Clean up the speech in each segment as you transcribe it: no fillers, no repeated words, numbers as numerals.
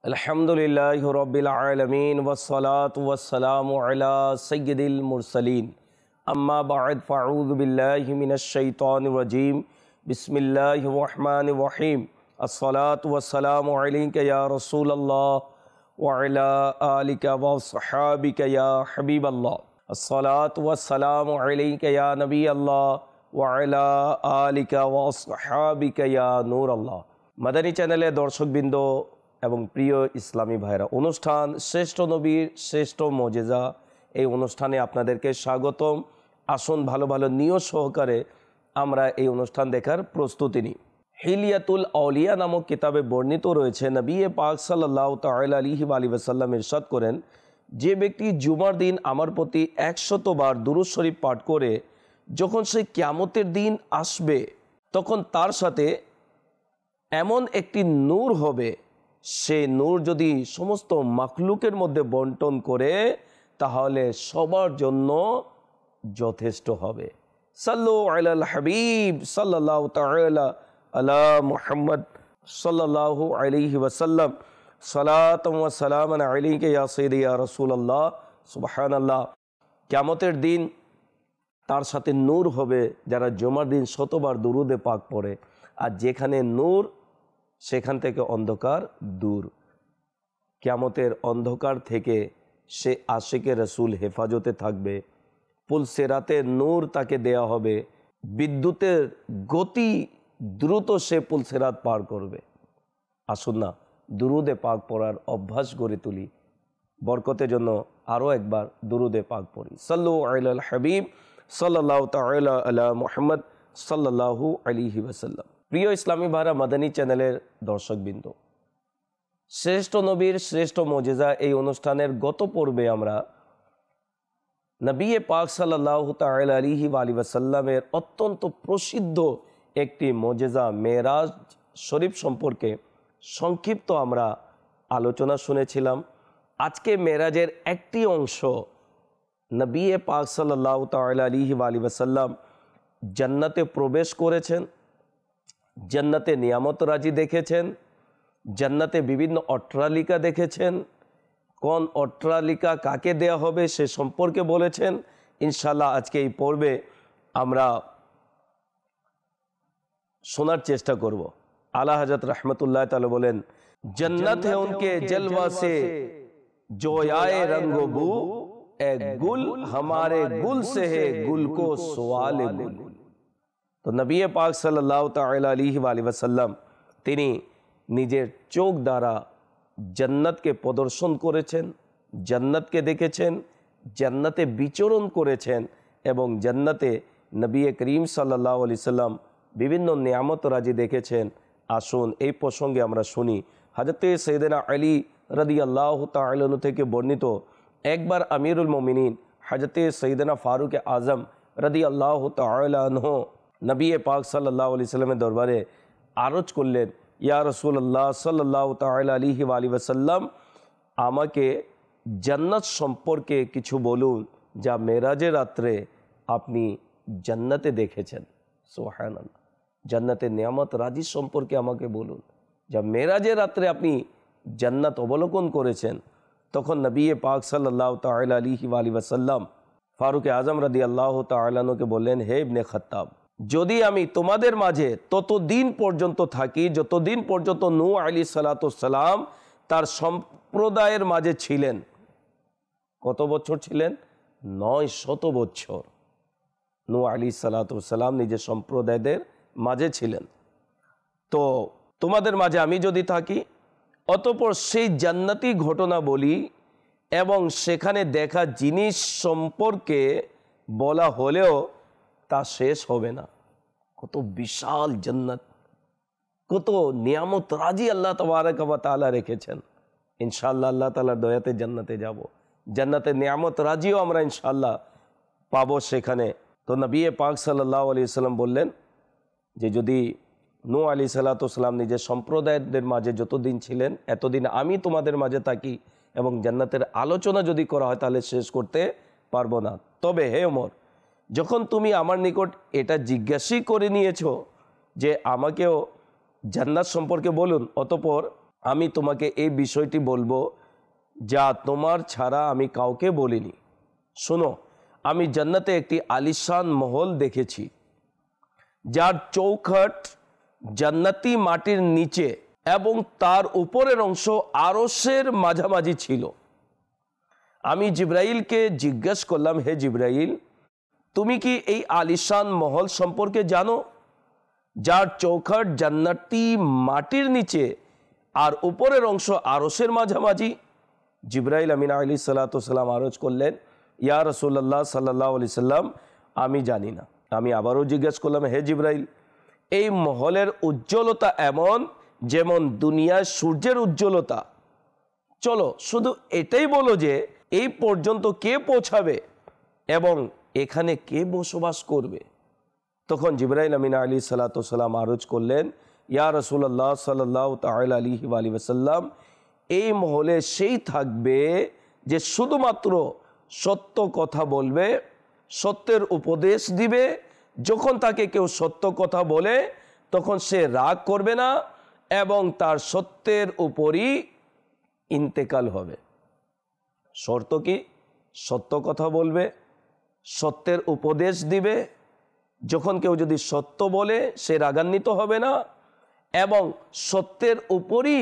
अल्हम्दुलिल्लाहि रब्बिल आलमीन वस्सलातु वस्सलामु अला सय्यिदिल मुरसलीन अम्मा बअद फ़अऊज़ु बिल्लाहि मिनश शैतानिर रजीम बिस्मिल्लाहिर रहमानिर रहीम अस्सलातु वस्सलामु अलैका या रसूलल्लाह व अला आलिका व अस्हाबिका या हबीबल्लाह अस्सलातु वस्सलामु अलैका या नबीअल्लाह व अला आलिका व अस्हाबिका या नूरल्लाह। मदनी चैनेले दर्शकबृंद এবং প্রিয় ইসলামী ভাইরা, অনুষ্ঠান শ্রেষ্ঠ নবীর শ্রেষ্ঠ মজেজা, এই অনুষ্ঠানে আপনাদেরকে স্বাগতম। আসুন ভালো ভালো নিয়ত সহকারে আমরা এই অনুষ্ঠান দেখার প্রস্তুতি নিই। হিলিয়াতুল আউলিয়া নামক কিতাবে বর্ণিত রয়েছে, নবী পাক সাল্লাল্লাহু তাআলা আলাইহি ওয়াসাল্লাম ইরশাদ করেন, যে ব্যক্তি জুমার দিন আমার প্রতি 100 বার দুরূদ শরীফ পাঠ করে যখন সে কিয়ামতের দিন আসবে তখন তার সাথে এমন একটি নূর হবে, সে নূর যদি সমস্ত মাখলুকের মধ্যে বন্টন করে তাহলে সবার জন্য যথেষ্ট হবে। সাল্লু আলাল হাবিব সাল্লাল্লাহু তাআলা আলা মুহাম্মদ সাল্লাল্লাহু আলাইহি ওয়াসাল্লাম সালাতাম ওয়া সালামান আলাইকা ইয়া সাইয়্যিদি ইয়া রাসূলুল্লাহ। সুবহানাল্লাহ। কিয়ামতের দিন তার সাথে নূর হবে যারা জুমার দিন 100 বার দুরুদে পাক পড়ে, আর যেখানে নূর সেখান থেকে অন্ধকার দূর। কিয়ামতের অন্ধকার থেকে সে আশিকে রসুল হেফাজতে থাকবে। পুলসেরাতে নূর তাকে দেয়া হবে, বিদ্যুতের গতি দ্রুত সে পুলসেরাত পার করবে। আসুন না দুরুদে পাক পড়ার অভ্যাস গড়ে তুলি। বরকতের জন্য আরও একবার দুরুদে পাক পড়ি। সাল্লু আলাল হাবিব সাল্লাল্লাহু তাআলা আলা মুহাম্মদ সাল্লাল্লাহু আলাইহি ওয়াসাল্লাম। প্রিয় ইসলামী ভাইরা, মাদানী চ্যানেলের দর্শকবৃন্দ, শ্রেষ্ঠ নবীর শ্রেষ্ঠ মজেজা এই অনুষ্ঠানের গত পর্বে আমরা নবী পাক সাল্লাল্লাহু তাআলা আলাইহি ওয়াসাল্লামের অত্যন্ত প্রসিদ্ধ একটি মজেজা মেরাজ শরীফ সম্পর্কে সংক্ষিপ্ত আমরা আলোচনা শুনেছিলাম। আজকে মেরাজের একটি অংশ, নবী পাক সাল্লাল্লাহু তাআলা আলাইহি ওয়াসাল্লাম জান্নাতে প্রবেশ করেছেন, জান্নাতে নিয়ামত রাজি দেখেছেন, জান্নাতে বিভিন্ন অট্টালিকা দেখেছেন, কোন অট্টালিকা কাকে দেয়া হবে সে সম্পর্কে বলেছেন। ইনশাআল্লাহ আজকে এই পর্বে আমরা শোনার চেষ্টা করব। আলা হযরত रहमतुल्लाह ताला বলেন, जन्नत है उनके जलवा से जो आए रंगो बू, ए गुल हमारे गुल से है गुल को सवाल गुल। তো নবী পাক সাল্লাল্লাহু তাআলা আলাইহি ওয়াসাল্লাম তিনি নিজের চোখ দ্বারা জান্নাতকে প্রদর্শন করেছেন, জান্নাতকে দেখেছেন, জান্নাতে বিচরণ করেছেন এবং জান্নাতে নবী করিম সাল্লাল্লাহু আলাইহি সাল্লাম বিভিন্ন নিয়ামত রাজি দেখেছেন। আসুন এই প্রসঙ্গে আমরা শুনি। হযরত সাইয়েদনা আলী রাদিয়াল্লাহু তাআলা আনহু থেকে বর্ণিত, একবার আমিরুল মুমিনিন হযরত সাইয়েদনা ফারুক আজম রাদিয়াল্লাহু তাআলা আনহু নবী পাক সাল্লাল্লাহু আলাইহি সাল্লামের দরবারে আরজ করলেন, ইয়া রাসূলুল্লাহ সাল্লাল্লাহু তাআলা আলাইহি ওয়াসাল্লাম, আমাকে জান্নাত সম্পর্কে কিছু বলুন যা মেরাজের রাত্রে আপনি জান্নাতে দেখেছেন। সুবহানাল্লাহ। জান্নাতের নিয়ামত রাজি সম্পর্কে আমাকে বলুন যা মেরাজের রাত্রে আপনি জান্নাত অবলোকন করেছেন। তখন নবী পাক সাল্লাল্লাহু তাআলা আলাইহি ওয়াসাল্লাম ফারুক আজম রাদিয়াল্লাহু তাআলা আনহুকে বললেন, হে ইবনে খাত্তাব, যদি আমি তোমাদের মাঝে ততদিন পর্যন্ত থাকি যতদিন পর্যন্ত নূহ আলাইহিস সালাতু সালাম তার সম্প্রদায়ের মাঝে ছিলেন। কত বছর ছিলেন? 900 বছর নূহ আলাইহিস সালাতু সালাম নিজের সম্প্রদায়দের মাঝে ছিলেন। তো তোমাদের মাঝে আমি যদি থাকি, অতঃপর সেই জান্নাতি ঘটনা বলি এবং সেখানে দেখা জিনিস সম্পর্কে বলা হলেও তা শেষ হবে না। কত বিশাল জান্নাত, কত নিয়ামত রাজি আল্লাহ তাবারক ওয়া তাআলা রেখেছেন। ইনশাআল্লাহ আল্লাহ তাআলার দয়াতে জান্নাতে যাব, জান্নাতের নিয়ামত রাজিও আমরা ইনশাআল্লাহ পাবো সেখানে। তো নবী পাক সাল্লাল্লাহু আলাইহি ওয়াসাল্লাম বললেন যে যদি নূহ আলাইহিস সালাতু সালাম নিজের সম্প্রদায়দের মাঝে যতদিন ছিলেন এতদিন আমি তোমাদের মাঝে থাকি এবং জান্নাতের আলোচনা যদি করা হয় তাহলে শেষ করতে পারবো না। তবে হে ওমর, যখন তুমি আমার নিকট এটা জিজ্ঞাসা করে নিয়েছো যে আমাকেও জান্নাত সম্পর্কে বলুন, অতঃপর আমি তোমাকে এই বিষয়টি বলবো যা তোমার ছাড়া আমি কাউকে বলিনি। শোনো, আমি জান্নাতে একটি আলিশান মহল দেখেছি, যার চৌখট জান্নাতি মাটির নিচে এবং তার উপরের অংশ আরশের মাঝামাঝি ছিল। আমি জিব্রাইলকে জিজ্ঞেস করলাম, হে জিব্রাইল, তুমি কি এই আলিশান মহল সম্পর্কে জানো, যার চৌখট জান্নাতি মাটির নিচে আর উপরের অংশ আরশের মাঝামাঝি? জিব্রাইল আমিন আলাইহিস সালাতু ওয়াস সালাম আরজ করলেন, ইয়া রাসূলুল্লাহ সাল্লাল্লাহু আলাইহি সাল্লাম, আমি জানি না। আমি আবারও জিজ্ঞেস করলাম, হে জিব্রাইল, এই মহলের উজ্জ্বলতা এমন যেমন দুনিয়ার সূর্যের উজ্জ্বলতা? চলো শুধু এটাই বলো যে এই পর্যন্ত কে পৌঁছাবে এবং এখানে কে বসবাস করবে? তখন জিবরাইল আমিন আলাইহিস সালাতু ওয়াস সালাম আরজ করলেন, ইয়া রাসূলুল্লাহ সাল্লাল্লাহু তাআলা আলাইহি ওয়া সাল্লাম, এই মহলে সেই থাকবে যে শুধুমাত্র সত্য কথা বলবে, সত্যের উপদেশ দিবে। যখন তাকে কেউ সত্য কথা বলে তখন সে রাগ করবে না এবং তার সত্যের উপরই ইন্তেকাল হবে। শর্ত কি? সত্য কথা বলবে, সত্যের উপদেশ দিবে। যখন কেউ যদি সত্য বলে সে রাগান্বিত হবে না এবং সত্যের উপরই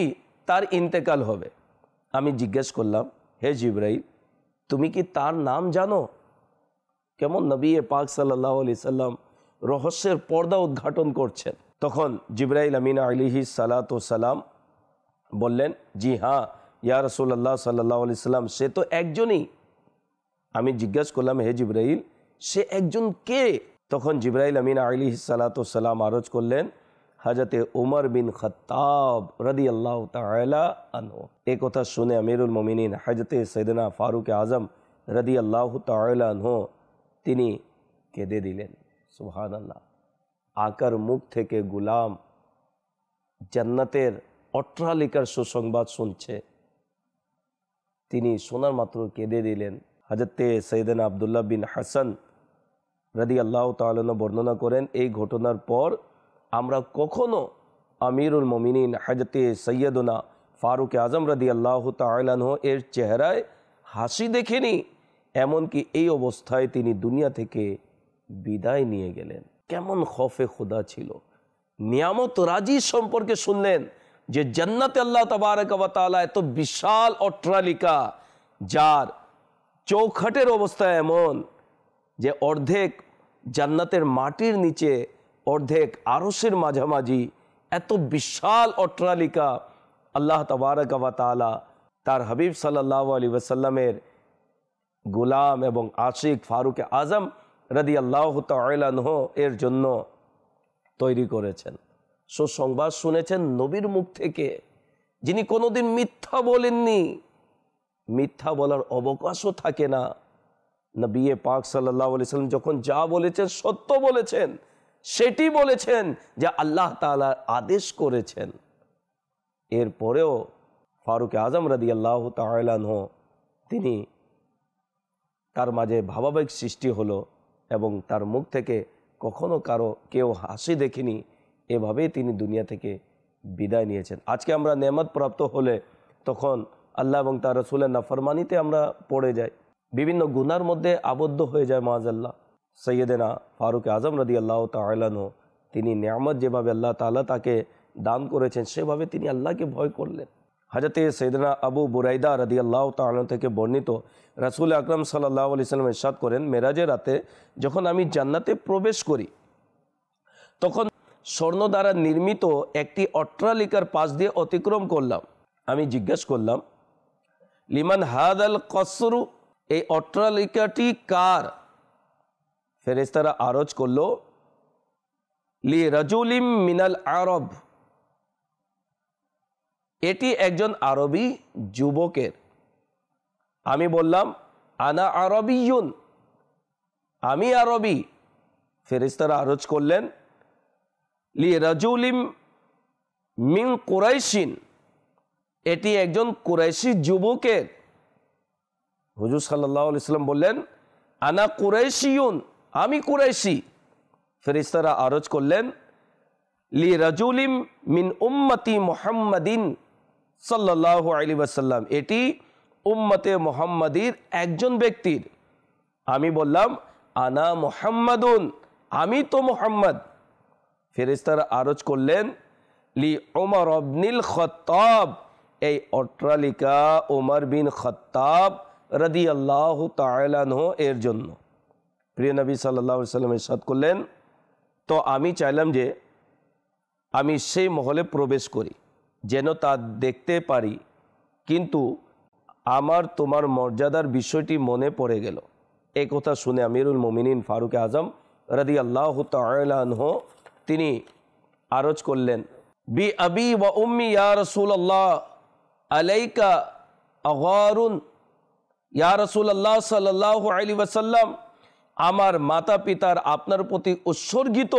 তার ইন্তেকাল হবে। আমি জিজ্ঞেস করলাম, হে জিবরাইল, তুমি কি তার নাম জানো? কেমন নবী পাক সাল্লাল্লাহু আলাইহি সাল্লাম রহস্যের পর্দা উদ্ঘাটন করছেন। তখন জিবরাইল আমিন আলাইহিস সালাতু ওয়াস সালাম বললেন, জি হ্যাঁ ইয়া রাসূলুল্লাহ সাল্লাল্লাহু আলাইহি সাল্লাম, সে তো একজনই। আমি জিজ্ঞাসা করলাম, হে জিবরাইল, সে একজন কে? তখন জিবরাইল আমিন আলাইহিস সালাতু ওয়াস সালাম আরজ করলেন, হযরতে উমর বিন খাত্তাব রাদিয়াল্লাহু তাআলা আনহু। এই কথা শুনে আমিরুল মুমিনিন হযরতে সাইয়েদনা ফারুক আজম রাদিয়াল্লাহু তাআলা আনহু তিনি কেঁদে দিলেন। সুবহানাল্লাহ। আকার মুখ থেকে গোলাম জান্নাতের অট্টালিকার সুসংবাদ শুনছে, তিনি শোনার মাত্র কেঁদে দিলেন। হযরতে সাইয়েদনা আব্দুল্লাহ বিন হাসান রাদিয়াল্লাহু তাআলা আনহু বর্ণনা করেন, এই ঘটনার পর আমরা কখনো আমিরুল মুমিনিন হযরতে সৈয়দনা ফারুক আজম রাদিয়াল্লাহু তাআলা আনহু এর চেহারায় হাসি দেখিনি। এমনকি এই অবস্থায় তিনি দুনিয়া থেকে বিদায় নিয়ে গেলেন। কেমন খৌফে খুদা ছিল। নিয়ামত রাজি সম্পর্কে শুনলেন যে জান্নাতে আল্লাহ তাবারক ওয়া তাআলা এত বিশাল অট্টালিকা, যার চৌখাটের অবস্থা এমন যে অর্ধেক জান্নাতের মাটির নিচে, অর্ধেক আরশের মাঝামাঝি, এত বিশাল অট্টালিকা আল্লাহ তাবারক ওয়া তাআলা তার হাবিব সাল্লাল্লাহু আলাইহি ওয়াসাল্লামের গোলাম এবং আশিক ফারুক আজম রাদিয়াল্লাহু তাআলা আনহু এর জন্য তৈরি করেছেন। সুসংবাদ শুনেছেন নবীর মুখ থেকে, যিনি কোনোদিন মিথ্যা বলেননি, মিথ্যা বলার অবকাশও থাকে না। নবী পাক সাল্লাল্লাহু আলাইহি ওয়াসাল্লাম যখন যা বলেছেন সত্য বলেছেন, সেটি বলেছেন যা আল্লাহ তাআলা আদেশ করেছেন। এরপরেও ফারুক আজম রাদিয়াল্লাহু তাআলা আনহু তিনি তার মাঝে ভাবাবেগ সৃষ্টি হলো এবং তার মুখ থেকে কখনো কেউ হাসি দেখিনি। এভাবেই তিনি দুনিয়া থেকে বিদায় নিয়েছেন। আজকে আমরা নেয়ামত প্রাপ্ত হলে তখন আল্লাহ এবং তার রাসূলের নাফরমানিতে আমরা পড়ে যাই, বিভিন্ন গুনার মধ্যে আবদ্ধ হয়ে যায় মাআযাল্লাহ। সৈয়দনা ফারুক আজম রাদিয়াল্লাহু তাআলা আনহু তিনি নিয়ামত যেভাবে আল্লাহ তাআলা তাকে দান করেছেন সেভাবে তিনি আল্লাহকে ভয় করলেন। হযরতে সৈয়দনা আবু বুরাইদা রাদিয়াল্লাহু তাআলা থেকে বর্ণিত, রাসূল আকরাম সাল্লাল্লাহু আলাইহি ওয়াসাল্লাম ইরশাদ করেন, মেরাজের রাতে যখন আমি জান্নাতে প্রবেশ করি তখন স্বর্ণ দ্বারা নির্মিত একটি অট্টালিকার পাশ দিয়ে অতিক্রম করলাম। আমি জিজ্ঞেস করলাম, লিমান হাদাল কসরু, এই অট্টালিকাটি কার? ফেরেশতারা আরজ করল, লি রাজুলিম মিনাল আরব, এটি একজন আরবি যুবকের। আমি বললাম, আনা আরবিয়ুন, আমি আরবি। ফেরেশতারা আরজ করলেন, লি রাজুলিম মিন কুরাইশিন, এটি একজন কুরাইশি যুবকের। হুজুর সাল্লাল্লাহু আলাইহি ওয়াসাল্লাম বললেন, আনা কুরাইশিয়ুন, আমি কুরাইশি। ফেরেশতারা আরজ করলেন, লি রাজুলিম মিন উম্মতি মুহাম্মাদিন সাল্লাল্লাহু আলাইহি ওয়াসাল্লাম, এটি উম্মতে মুহাম্মাদির একজন ব্যক্তির। আমি বললাম আনা মুহাম্মাদুন, আমি তো মুহাম্মদ। ফেরেশতারা আরজ করলেন লি উমর ইবনুল খাত্তাব, এই অট্টালিকা উমর বিন খাত্তাব রাদিয়াল্লাহু তাআলা আনহু এর জন্য। প্রিয় নবী সাল্লাল্লাহু আলাইহি ওয়াসাল্লাম ইরশাদ করলেন, তো আমি চাইলাম যে আমি সেই মহলে প্রবেশ করি যেন তা দেখতে পারি, কিন্তু আমার তোমার মর্যাদার বিষয়টি মনে পড়ে গেল। এই কথা শুনে আমিরুল মুমিনিন ফারুক আজম রাদিয়াল্লাহু তাআলা আনহু তিনি আরজ করলেন, বি আবি ওয়া উম্মি ইয়া রাসূলুল্লাহ আলাইকা আগারুন, ইয়া রাসূলুল্লাহ সাল্লাল্লাহু আলাইহি ওয়াসাল্লাম, আমার মাতা পিতার আপনার প্রতি উৎসর্গিত,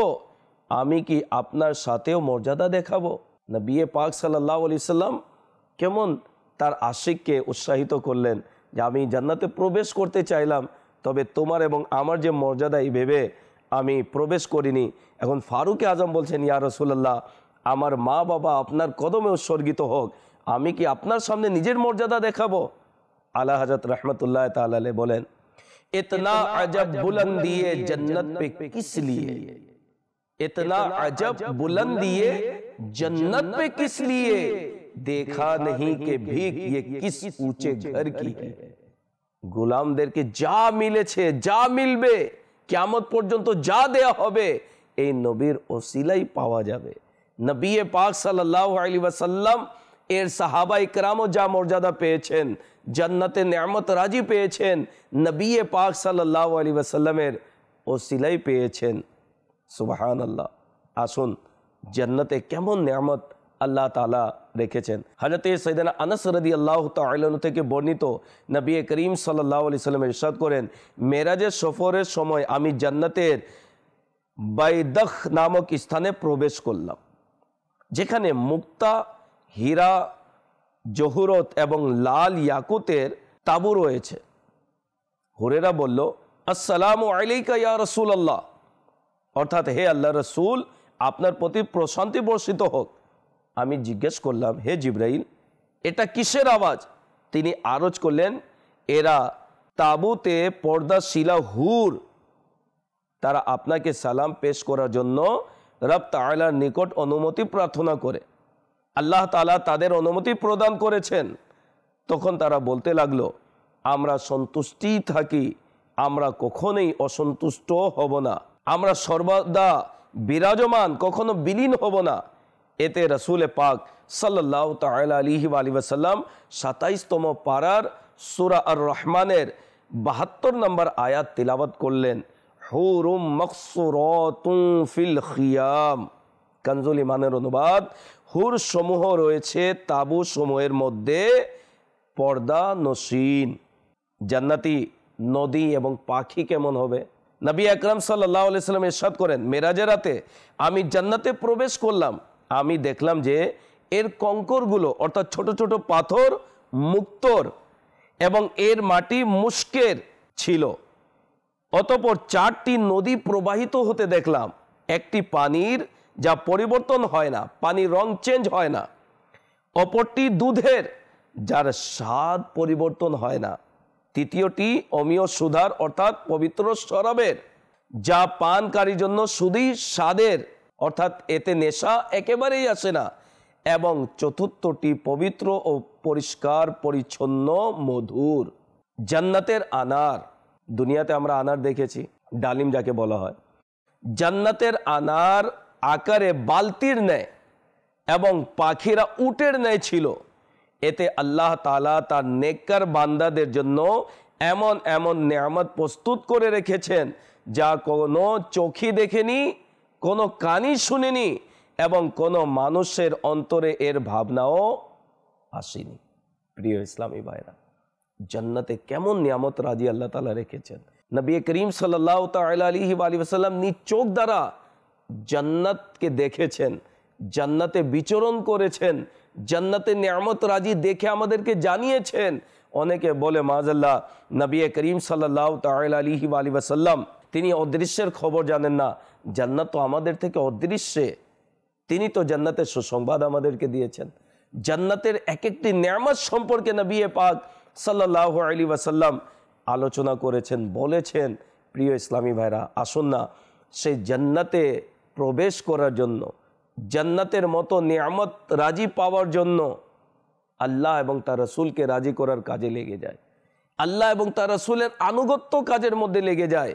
আমি কি আপনার সাথেও মর্যাদা দেখাবো? নবী পাক সাল্লাল্লাহু আলাইহি সাল্লাম কেমন তার আশিককে উৎসাহিত করলেন যে আমি জান্নাতে প্রবেশ করতে চাইলাম, তবে তোমার এবং আমার যে মর্যাদা এই ভেবে আমি প্রবেশ করিনি। এখন ফারুক আজম বলছেন, ইয়া রাসূলুল্লাহ, আমার মা বাবা আপনার কদমে উৎসর্গিত হোক, আমি কি আপনার সামনে নিজের মর্যাদা দেখাবো? আলা হযরত रहमतुल्लाह ताला अलैह बोलें, इतना अजब बुलंदी है जन्नत पे किस लिए, इतना अजब बुलंदी है जन्नत पे किस लिए, देखा नहीं कि भीख ये किस ऊंचे घर की है। গোলামদেরকে যা মিলেছে, যা মিলবে, কিয়ামত পর্যন্ত যা দেয়া হবে এই নবীর ওসিলাই পাওয়া যাবে। নবী পাক সাল্লাল্লাহু আলাইহি ওয়াসাল্লাম এর সাহাবায়ে কেরামও যা মর্যাদা পেয়েছেন, জান্নাতে নেয়ামত রাজি পেয়েছেন, নবী পাক সাল্লাল্লাহু আলাইহি ওয়াসাল্লামের ওসিলাই পেয়েছেন। সুবহানাল্লাহ। আসুন জান্নাতে কেমন নেয়ামত আল্লাহ তাআলা রেখেছেন। হযরত সাইয়েদনা আনাস রাদিয়াল্লাহু তাআলা আনহু থেকে বর্ণিত, নবী করিম সাল্লাল্লাহু আলাইহি ওয়াসাল্লাম ইরশাদ করেন, মেরাজের সফরের সময় আমি জান্নাতের বাইদখ নামক স্থানে প্রবেশ করলাম, যেখানে মুক্তা, হীরা, জহুরত এবং লাল ইয়াকুতের তাবু রয়েছে। হুরায়রা বলল, আসসালামু আলাইকা ইয়া রাসূলুল্লাহ, অর্থাৎ হে আল্লাহর রাসূল, আপনার প্রতি প্রশান্তি বর্ষিত হোক। আমি জিজ্ঞেস করলাম, হে জিবরাইল, এটা কিসের আওয়াজ? তিনি আরজ করলেন, এরা তাবুতে পর্দাশীলা হুর, তারা আপনাকে সালাম পেশ করার জন্য রব তাআলার নিকট অনুমতি প্রার্থনা করে। আল্লাহ তাআলা তাদের অনুমতি প্রদান করেছেন। তখন তারা বলতে লাগলো, আমরা সন্তুষ্টি থাকি, আমরা কখনোই অসন্তুষ্ট হব না, আমরা সর্বদা বিরাজমান, কখনো বিলীন হব না। এতে রাসূল পাক সাল্লাল্লাহু তাআলা আলাইহি ওয়াসাল্লাম ২৭তম পারার সূরা আর রহমানের ৭২ নম্বর আয়াত তিলাওয়াত করলেন, হুরুম মাকসুরাতুন ফিল খিয়াম। কানজুল ইমানের অনুবাদ, হুর সমূহ রয়েছে তাবু সমূহের মধ্যে পর্দা নসীন। জান্নাতি নদী এবং পাখি কেমন হবে? নবী আকরাম সাল্লাল্লাহু আলাইহি ওয়াসাল্লাম ইরশাদ করেন, মেরাজের রাতে আমি জান্নাতে প্রবেশ করলাম, আমি দেখলাম যে এর কঙ্করগুলো অর্থাৎ ছোট ছোট পাথর মুক্তর এবং এর মাটি মুস্কের ছিল। অতঃপর 4টি নদী প্রবাহিত হতে দেখলাম, একটি পানির যা পরিবর্তন হয় না, পানির রং চেঞ্জ হয় না, অপরটি দুধের যার স্বাদ পরিবর্তন হয় না, তৃতীয়টি অমীয় সুধার অর্থাৎ পবিত্র শরাবের যা পানকারীর জন্য শুধুই স্বাদের অর্থাৎ এতে নেশা একেবারেই আসে না, এবং চতুর্থটি পবিত্র ও পরিষ্কার পরিচ্ছন্ন মধুর। জান্নাতের আনার, দুনিয়াতে আমরা আনার দেখেছি, ডালিম যাকে বলা হয়, জান্নাতের আনার আকারে বালতির ন্যায় এবং পাখিরা উটের ন্যায় ছিল। এতে আল্লাহ তাআলা তার নেককার বান্দাদের জন্য এমন এমন নেয়ামত প্রস্তুত করে রেখেছেন যা কোনো চোখই দেখেনি, কোনো কানই শুনেনি এবং কোনো মানুষের অন্তরে এর ভাবনাও আসেনি। প্রিয় ইসলামী ভাইরা, জান্নাতে কেমন নিয়ামত রাজি আল্লাহ তাআলা রেখেছেন। নবী করিম সাল্লাল্লাহু তাআলা আলাইহি ওয়াসাল্লাম নিজ চোখ দ্বারা জান্নাতকে দেখেছেন, জান্নাতে বিচরণ করেছেন, জান্নাতে নিয়ামত রাজি দেখে আমাদেরকে জানিয়েছেন। অনেকে বলে মাআযাল্লাহ, নবী করিম সাল্লাল্লাহু তাআলা আলাইহি ওয়াসাল্লাম তিনি অদৃশ্যের খবর জানেন না, জান্নাত তো আমাদের থেকে অদৃশ্যে, তিনি তো জান্নাতের সুসংবাদ আমাদেরকে দিয়েছেন। জান্নাতের এক একটি নেয়ামত সম্পর্কে নবী পাক সাল্লাল্লাহু আলাইহি ওয়াসাল্লাম আলোচনা করেছেন, বলেছেন। প্রিয় ইসলামী ভাইরা, আসুন না সেই জান্নাতে প্রবেশ করার জন্য, জান্নাতের মতো নিয়ামত রাজি পাওয়ার জন্য আল্লাহ এবং তার রাসূলকে রাজি করার কাজে লেগে যায়, আল্লাহ এবং তার রাসূলের আনুগত্য কাজের মধ্যে লেগে যায়।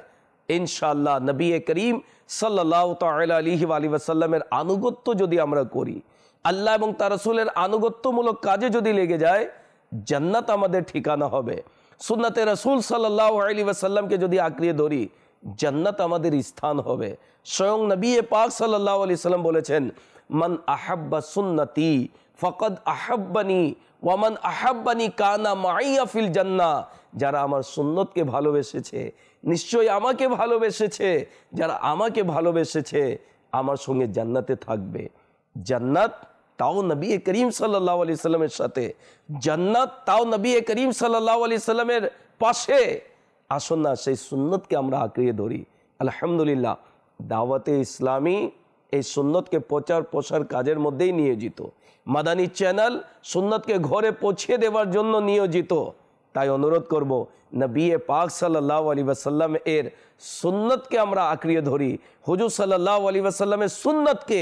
ইনশাআল্লাহ নবী করিম সাল্লাল্লাহু তাআলা আলাইহি ওয়াসাল্লামের আনুগত্য যদি আমরা করি, আল্লাহ এবং তার রাসূলের আনুগত্যমূলক কাজে যদি লেগে যায়, জান্নাত আমাদের ঠিকানা হবে। সুন্নাতে রাসূল সাল্লাল্লাহু আলাইহি ওয়াসাল্লামকে যদি আঁকড়িয়ে ধরি, জান্নাত আমাদের স্থান হবে। স্বয়ং নবী পাক সাল্লাল্লাহু আলাইহি সাল্লাম বলেছেন, মান আহাব্বা সুন্নতি ফাকাদ আহাব্বানি ওয়া মান আহাব্বানি কানা মাইয়া ফিল জান্নাহ। যারা আমার সুন্নতকে ভালোবেসেছে নিশ্চয়ই আমাকে ভালোবেসেছে, যারা আমাকে ভালোবেসেছে আমার সঙ্গে জান্নাতে থাকবে। জান্নাত তাও নবী করিম সাল্লাল্লাহু আলাইহি সাল্লামের সাথে, জান্নাত তাও নবী করিম সাল্লাল্লাহু আলাইহি সাল্লামের পাশে। আসুন না সেই সুন্নতকে আমরা আঁকড়িয়ে ধরি। আলহামদুলিল্লাহ, দাওয়াতে ইসলামী এই সুন্নতকে প্রচার প্রসার কাজের মধ্যেই নিয়োজিত। মাদানী চ্যানেল সুন্নতকে ঘরে পৌঁছে দেওয়ার জন্য নিয়োজিত। তাই অনুরোধ করব, নবী পাক সাল্লাল্লাহু আলাইহি ওয়াসাল্লাম এর সুন্নতকে আমরা আঁকড়িয়ে ধরি, হুজুর সাল্লাল্লাহু আলাইহি ওয়াসাল্লামের সুন্নতকে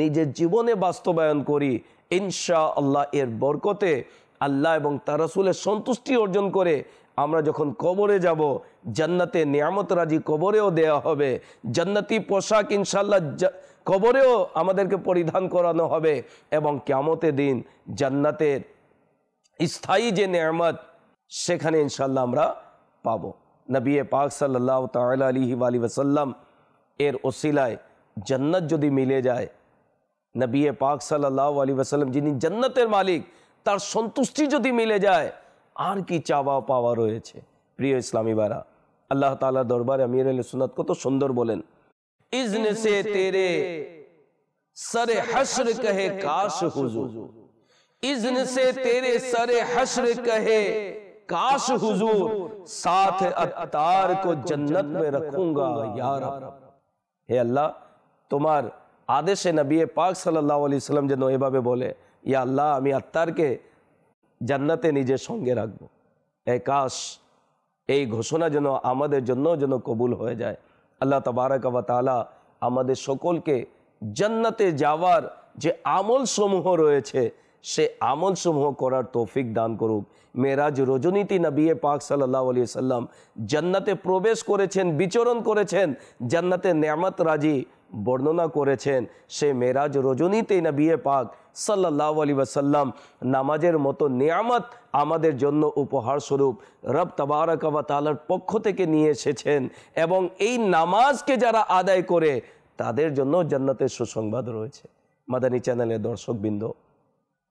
নিজের জীবনে বাস্তবায়ন করি। ইনশাআল্লাহ এর বরকতে আল্লাহ এবং তার রাসূলের সন্তুষ্টি অর্জন করে আমরা যখন কবরে যাব, জান্নাতে নিয়ামত রাজি কবরেও দেয়া হবে, জান্নাতি পোশাক ইনশাআল্লাহ কবরেও আমাদেরকে পরিধান করানো হবে, এবং কিয়ামতের দিন জান্নাতের স্থায়ী যে নিয়ামত সেখানে ইনশাআল্লাহ আমরা পাবো। নবী পাক সাল্লাল্লাহু তাআলা আলাইহি ওয়াসাল্লাম এর ওসিলায় জান্নাত যদি মিলে যায়, নবী পাক সাল্লাল্লাহু আলাইহি ওয়াসাল্লাম যিনি জান্নাতের মালিক, তার সন্তুষ্টি যদি মিলে যায়, আর কি চাওয়া পাওয়া রয়েছে। প্রিয় ইসলামী ভাইরা, আল্লাহ তাআলার দরবারে আমির আহলে সুন্নাত কত সুন্দর বলেন, ইজনে সে তেরে সরে হশর কহে কাশ হুজুর, ইজনে সে তেরে সরে হশর কহে काश हुजूर साथ अत्तार को जन्नत में रखूंगा या रब। हे अल्लाह, তোমার আদেশে নবী পাক সাল্লাল্লাহু আলাইহি সাল্লাম যেন এভাবে বলে, ইয়া আল্লাহ, আমি আত্মারকে জান্নাতে নিজের সঙ্গে রাখবো। এ কাশ, এই ঘোষণা যেন আমাদের জন্য যেন কবুল হয়ে যায়। আল্লাহ তাবারাক ওয়া তাআলা আমাদের সকলকে জান্নাতে যাওয়ার যে আমল সমূহ রয়েছে সে আমল সমূহ করার তৌফিক দান করুক। মেরাজ রজনীতি নবী পাক সাল্লাল্লাহু আলাইহি সাল্লাম জান্নাতে প্রবেশ করেছেন, বিচরণ করেছেন, জান্নাতে নেয়ামত রাজি বর্ণনা করেছেন। সে মেরাজ রজনীতে নবী পাক সাল্লাল্লাহু আলাইহি ওয়াসাল্লাম নামাজের মতো নিয়ামত আমাদের জন্য উপহার স্বরূপ রব তাবারাক ওয়া তাআলার পক্ষ থেকে নিয়ে এসেছেন, এবং এই নামাজকে যারা আদায় করে তাদের জন্য জান্নাতের সুসংবাদ রয়েছে। মাদানী চ্যানেলের দর্শকবৃন্দ,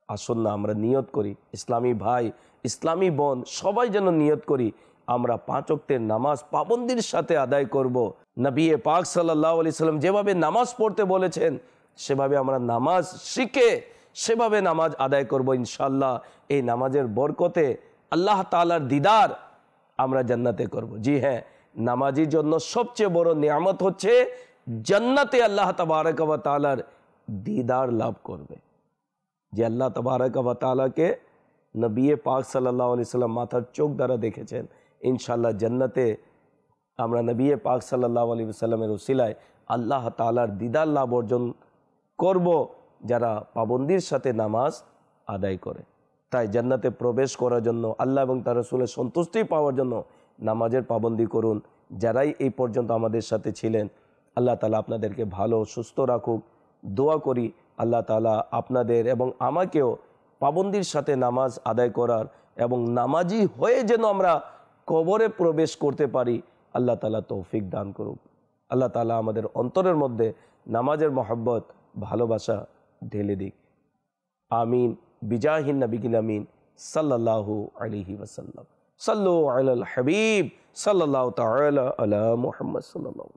আসুন না আমরা নিয়ত করি, ইসলামী ভাই ইসলামী বোন সবাই যেন নিয়ত করি, আমরা 5 ওয়াক্তের নামাজ পাবন্দির সাথে আদায় করব। নবী পাক সাল্লাল্লাহু আলাইহি সাল্লাম যেভাবে নামাজ পড়তে বলেছেন সেভাবে আমরা নামাজ শিখে সেভাবে নামাজ আদায় করব। ইনশাআল্লাহ এই নামাজের বরকতে আল্লাহ তাআলার দিদার আমরা জান্নাতে করব। জি হ্যাঁ, নামাজির জন্য সবচেয়ে বড় নিয়ামত হচ্ছে জান্নাতে আল্লাহ তাবারক ওয়া তাআলার দিদার লাভ করবে। যে আল্লাহ তাবারক ওয়া তাআলাকে নবী পাক সাল্লাল্লাহু আলাইহি সাল্লাম মাথার চোখ দ্বারা দেখেছেন, ইনশাআল্লাহ জান্নাতে আমরা নবী পাক সাল্লাল্লাহু আলাইহি সাল্লামের ওসিলায় আল্লাহ তাআলার দিদার লাভ অর্জন করব যারা পাবন্দির সাথে নামাজ আদায় করে। তাই জান্নাতে প্রবেশ করার জন্য, আল্লাহ এবং তার রাসূলের সন্তুষ্টি পাওয়ার জন্য নামাজের পাবন্দি করুন। যারাই এই পর্যন্ত আমাদের সাথে ছিলেন, আল্লাহ তাআলা আপনাদেরকে ভালো সুস্থ রাখুক। দোয়া করি আল্লাহ তাআলা আপনাদের এবং আমাকেও পাবন্দির সাথে নামাজ আদায় করার এবং নামাজি হয়ে যেন আমরা কবরে প্রবেশ করতে পারি, আল্লাহ তাআলা তৌফিক দান করুক। আল্লাহ তাআলা আমাদের অন্তরের মধ্যে নামাজের মহব্বত ভালোবাসা ঢেলে দিক। আমিন। বিজাহিন নবিয়িল আমিন সাল্লাল্লাহু আলাইহি ওয়াসাল্লাম। সাল্লু আলাল হাবিব সাল্লাল্লাহু তাআলা আলা মুহাম্মদ সাল্লাল্লাহু।